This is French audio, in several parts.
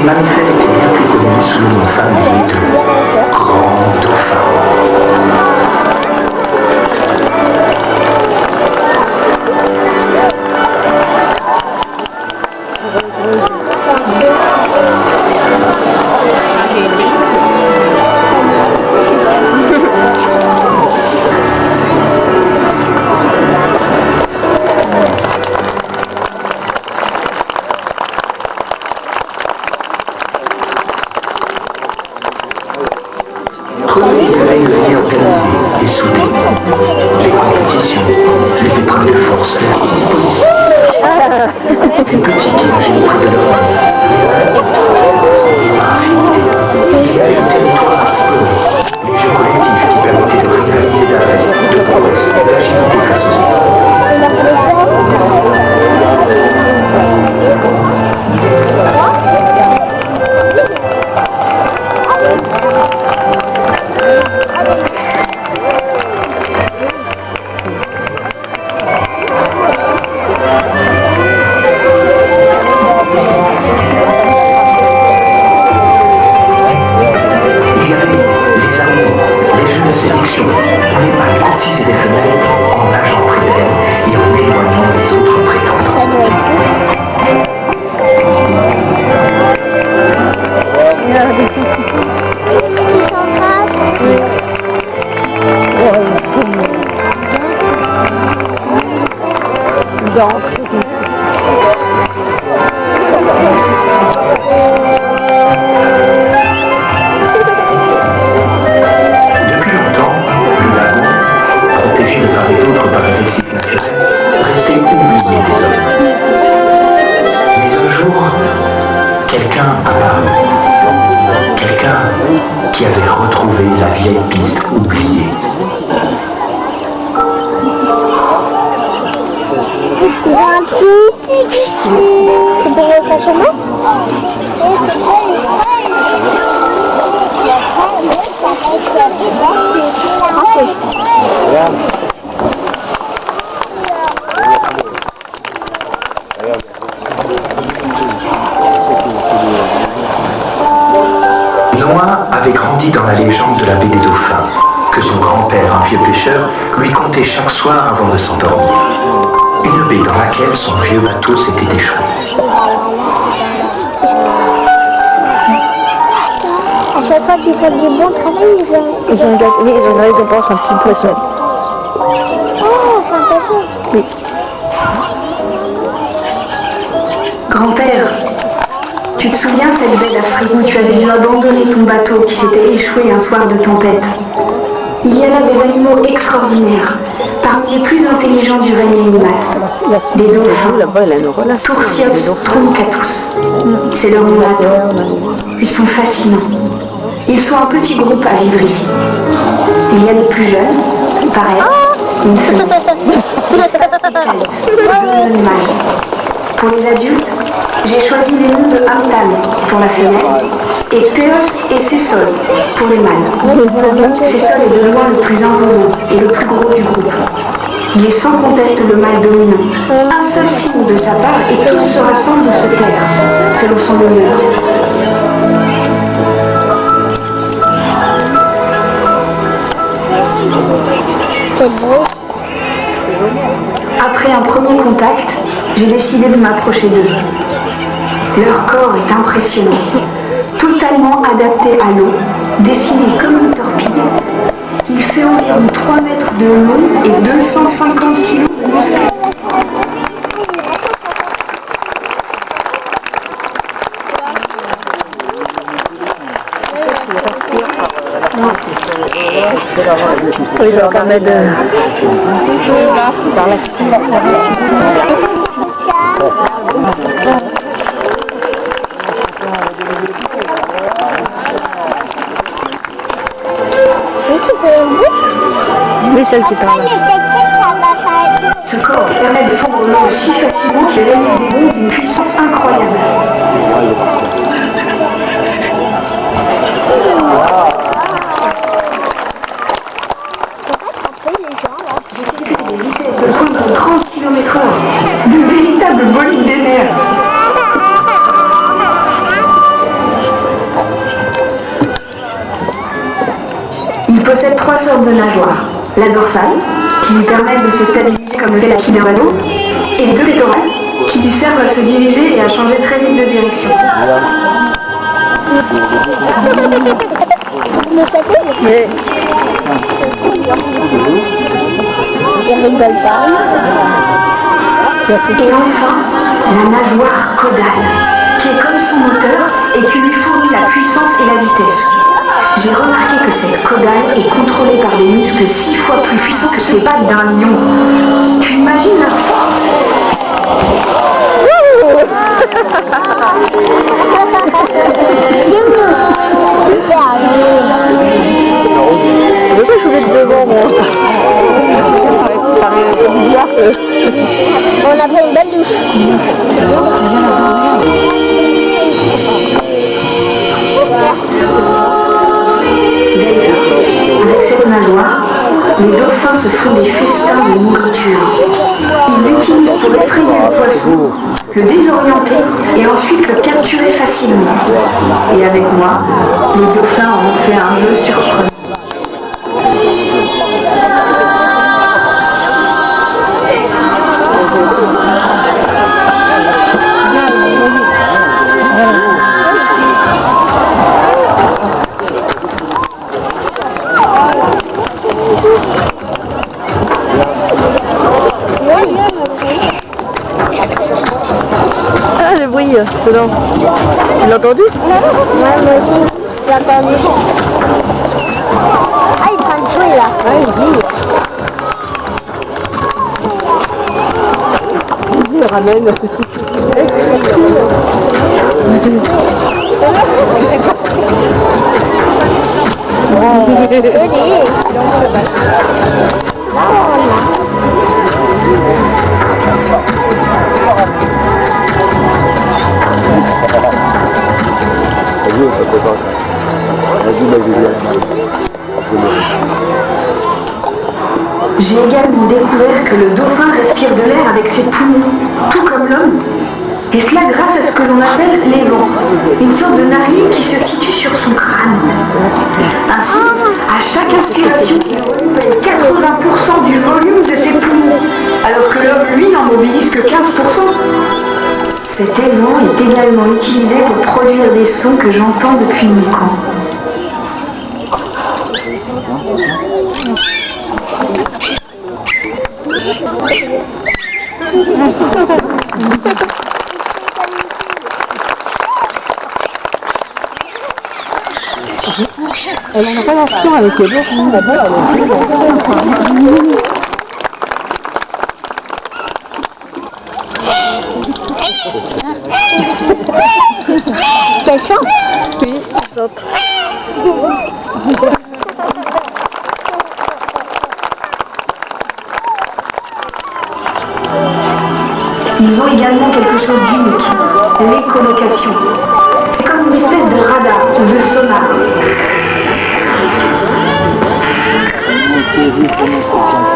mammifères étaient bien plus connus sous le nom familier de grand dauphin. Et soudés. Les compétitions, les épreuves de force, les petits villages de leur il y a eu un territoire les jeux collectifs qui permettaient de rivaliser d'adresse, de prouesse et d'agilité face aux qui avait retrouvé la vieille piste oubliée. Il y a un truc. C'est pour le cachement? Noah avait grandi dans la légende de la baie des dauphins, que son grand-père, un vieux pêcheur, lui contait chaque soir avant de s'endormir. Une baie dans laquelle son vieux bateau s'était échoué. À chaque fois qu'ils font du bon travail, ils ont une récompense, un petit poisson. Oh, c'est un poisson. Oui. Grand-père, tu te souviens cette baie d'Afrique où tu avais dû abandonner ton bateau qui s'était échoué un soir de tempête? Il y a là des animaux extraordinaires, parmi les plus intelligents du règne animal. Des dauphins, Tursiops truncatus. C'est leur nom latin. Ils sont fascinants. Ils sont un petit groupe à vivre ici. Il y a les plus jeunes, pareil, une femelle. Pour les adultes, j'ai choisi les noms de Amtan pour la femelle et Théos et Cécile pour les mâles. Cécile est de loin le plus imposant et le plus gros du groupe. Il est sans conteste le mâle dominant. Un seul signe de sa part et tous se rassemblent de se taire, selon son honneur. Après un premier contact, j'ai décidé de m'approcher d'eux. Leur corps est impressionnant, totalement adapté à l'eau, dessiné comme une torpille. Il fait environ 3 mètres de long et 250 kg de muscle. Oui, leur permet de... Par là. Oui, celle qui parle. Ce corps permet de fondre l'eau si facilement qu'il réalise des bonds d'une puissance incroyable. Des vitesses de pointe de 30 km/h, de véritables bolides de mer. possède 3 sortes de nageoires. La dorsale, qui lui permet de se stabiliser comme le fait la quille d'un bateau, et les 2 pétorales, qui lui servent à se diriger et à changer très vite de direction. Mais... il rigole pas. Et enfin, la nageoire caudale, qui est comme son moteur et qui lui fournit la puissance et la vitesse. J'ai remarqué que cette caudale est contrôlée par des muscles 6 fois plus puissants que ces pattes d'un lion. Tu imagines la force? Pourquoi je voulais être devant, moi? Ça paraît bizarre que... On a pris une belle douche. Avec cette nageoire, les dauphins se font des festins de nourriture. Ils l'utilisent pour effrayer le poisson, le désorienter et ensuite le capturer facilement. Et avec moi, les dauphins ont fait un jeu surprenant. Ah, le bruit dedans. Tu l'as entendu? Ouais, moi aussi, j'ai entendu. Ah, il prend de jouer là. Ouais, il dit. Il ramène. J'ai également découvert que le dauphin respire de l'air avec ses poumons, tout comme l'homme. Et cela grâce à ce que l'on appelle l'élan, une sorte de narine qui se situe sur son crâne. Ainsi, à chaque inspiration, il renouvelle 80% du volume de ses poumons, alors que l'homme, lui, n'en mobilise que 15%. Cet élan est également utilisé pour produire des sons que j'entends depuis mon camp. Elle a une relation avec les dauphins là-bas, Quelle chance! oui, elle chante. Ils ont également quelque chose d'unique, l'écholocation. C'est comme une espèce de radar ou de sonar.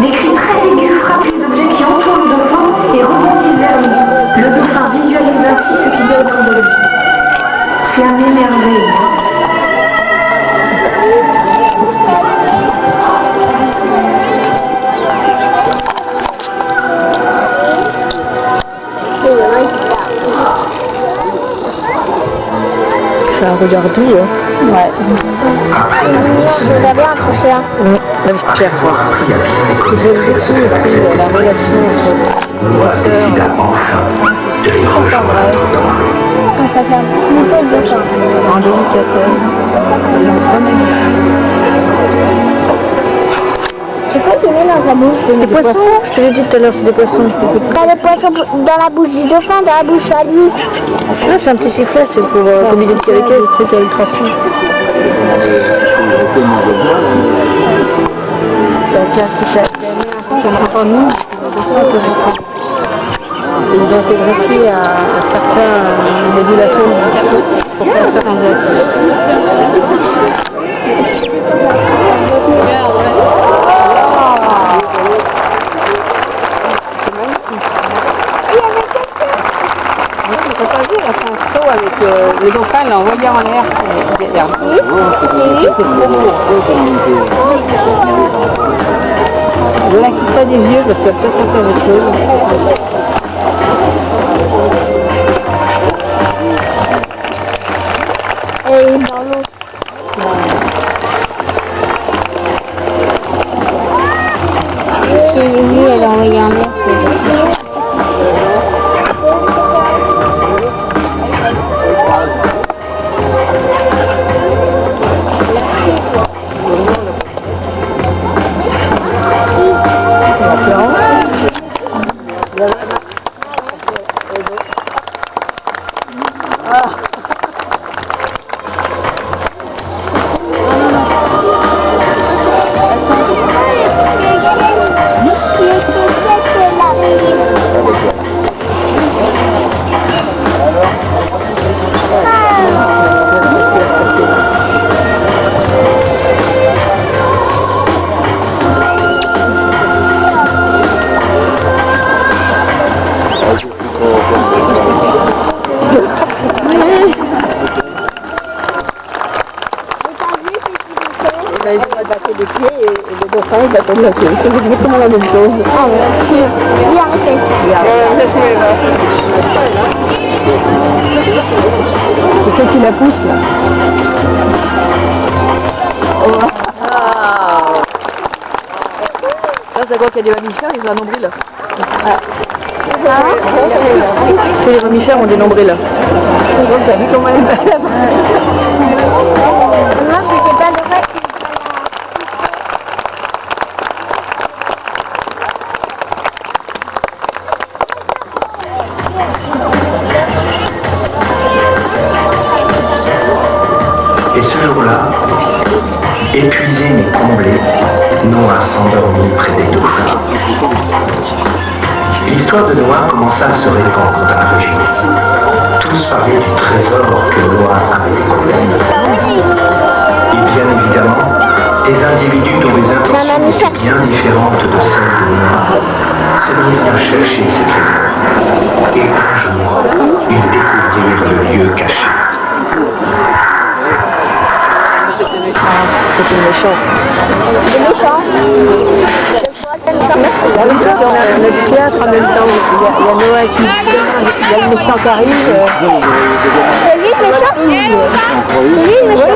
Des cris très aigus frappent les objets qui entourent le dauphin et rebondissent vers lui. Le dauphin visualise ainsi ce qui doit autour de lui. C'est un émerveil. C'est un regard doux, hein. Ouais. J'aimerais bien accrocher un. Oui, même si tu Avoir appris à bien écouter j'aime beaucoup cette aussi accepter, la relation Noah décida enfin de les rejoindre dans l'eau. Ça fait un plutôt de dauphin. en délicatesse. C'est quoi qu'il met dans sa bouche? Des poissons, je te l'ai dit tout à l'heure, c'est des poissons. Pas les poissons dans la bouche du dauphin, dans la bouche à lui. Là, c'est un petit sifflet, c'est pour comme il est avec elle, des trucs avec traction. C'est un casque qui fait. Ça ne pas nous. Ils ont été greffés à certains modulateurs du son pour faire certains gestes. On peut pas dire, elle fait un saut avec les dauphins là. l'a envoyé en l'air. Ne l'inquiète pas des vieux parce que peut-être ça fait autre chose. Et dans l'eau. Et lui, elle a envoyé en l'air. Ils ont battu des pieds et le dauphin il battait le pied. C'est exactement la même chose. Ah ouais, il a fait. C'est celle qui la pousse là. Là, c'est quoi qu'il y a des mammifères, ils ont un nombril. Tous les mammifères ont des nombrils. Donc, t'as vu comment elle est belle. Non, c'était pas le vrai. Et ce jour-là, épuisé mais comblé, Noah s'endormit près des dauphins. L'histoire de Noah commença à se répandre dans la région. Tous parlaient du trésor que Noah avait découvert. Et bien évidemment, des individus dont les intentions étaient bien différentes de celles de Noah se mirent à chercher ces trésors. Et un jour, ils découvrirent le lieu caché. C'est méchant. C'est méchant. On a du théâtre en même temps. Il y a Noah qui il y a le méchant qui arrive. C'est lui le méchant. C'est lui le méchant.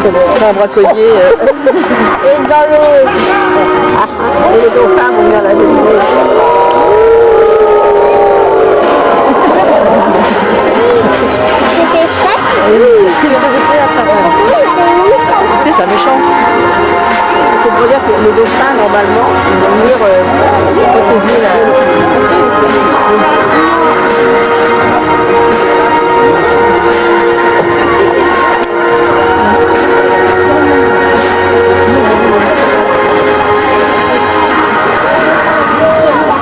C'est un braconnier. Et dans l'eau. Et les dauphins vont venir la découvrir. C'était ça. Oui, c'est le théâtre. C'est méchant. C'est pour dire que les dauphins, normalement, ils vont venir protéger la...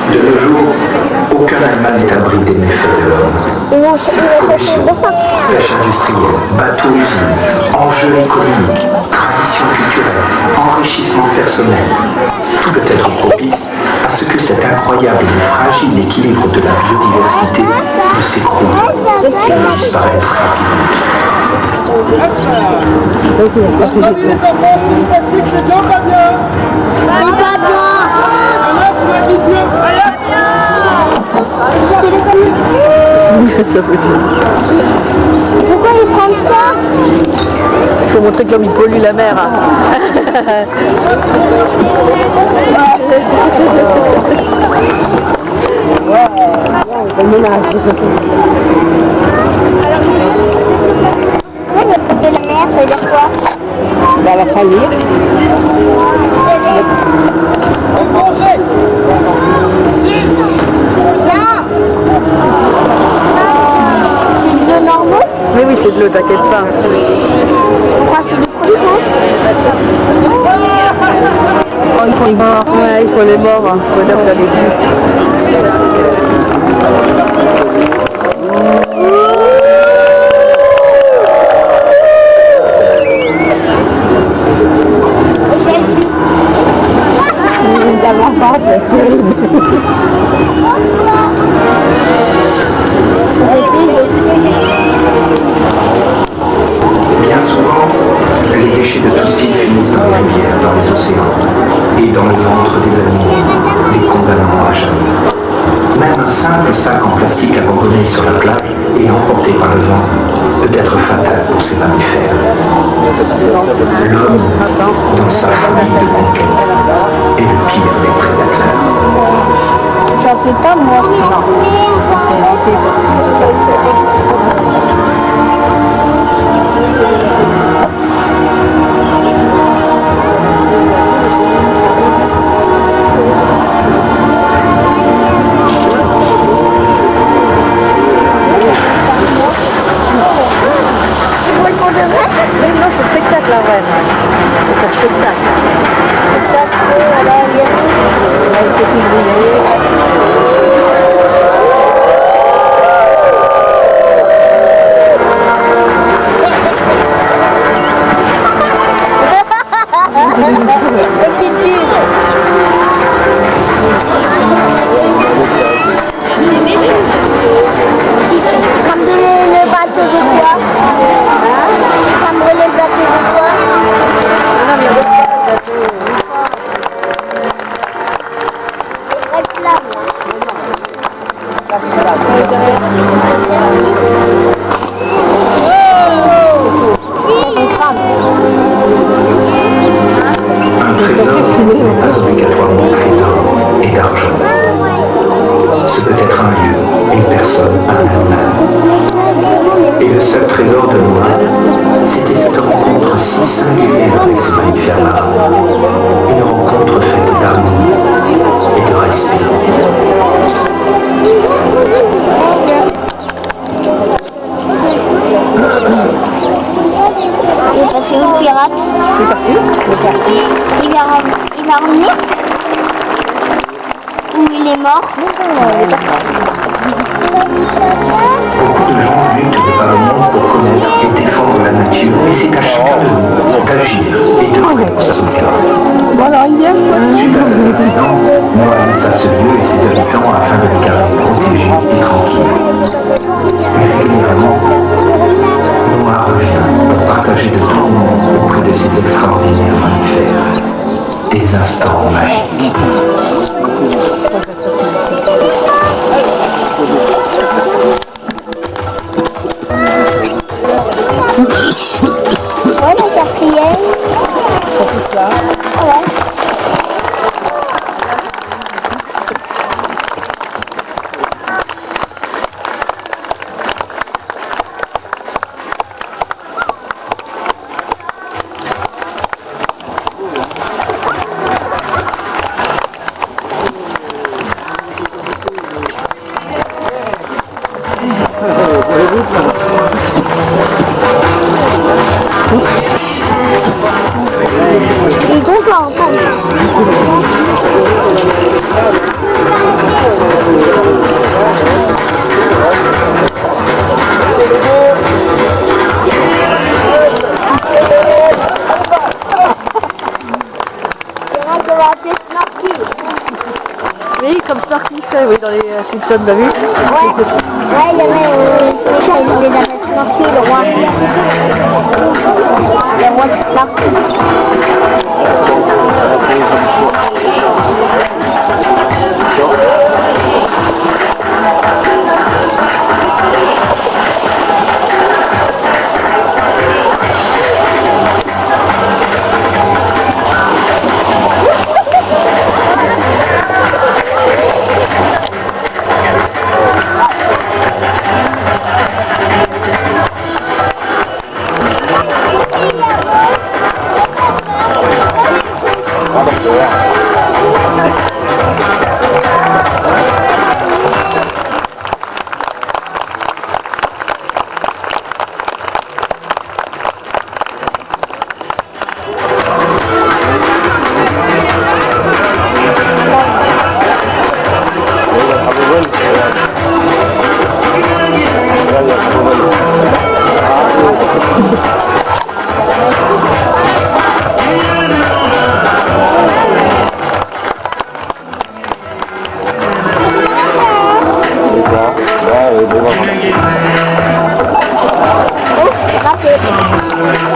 De nos jours, aucun animal n'est abri des méfaits de l'homme. Il a cherché le dauphin. Pêche industrielle, bateau-usine, enjeux économiques, traditions culturelles, enrichissement personnel. Tout doit être propice à ce que cet incroyable et fragile équilibre de la biodiversité ne s'écroule et ne disparaisse rapidement. Pourquoi ils prennent ça? Il faut montrer comme ils polluent la mer. De la mer, ça veut dire quoi? Bah, elle va salir. C'est de l'eau normale? Mais oui, c'est de l'eau, t'inquiète pas. Quoi, c'est du poisson? Oh, ils sont les morts. Ouais, ils sont les morts. Faut dire que ça les tue. et emporté par le vent peut être fatal pour ces mammifères. L'homme, dans sa folie de conquête, est le pire des prédateurs. J'en fais pas moi. Non, c'est spectacle la reine. C'est pour spectacle. Là, il fait tout brûler. Ça me donnait le bateau de quoi? Ça me donnait le bateau de quoi? Non, mais le bateau. Reste là, Un trésor n'est pas obligatoirement fait d'or et d'argent. Ce peut être un lieu, une personne, un animal. Et le seul trésor de Noah, c'était cette rencontre si singulière avec ces mammifères marins. Une rencontre faite d'harmonie et de respect. Il est passé où le pirate? C'est parti. Il va revenir? Ou il est mort? Beaucoup de gens luttent de par le monde pour connaître et défendre la nature, et c'est à chacun de nous d'agir et de répondre à son cœur. Bon, alors, il vient. Suite à cet incident, Noah laissa ce lieu et ses habitants afin de les garder protégés et tranquilles. Mais régulièrement, Noah revient pour partager de bons moments auprès de ces extraordinaires mammifères. Des instants magiques. Ouais, la quatrième. Ouais. Il est content. Oui, comme Snorky fait, oui, dans les Simpsons, t'as vu? Ouais, il y avait ça, il voulait la mettre Snorky, le roi. Le roi Snorky. Ouais, bon, Oh, raté.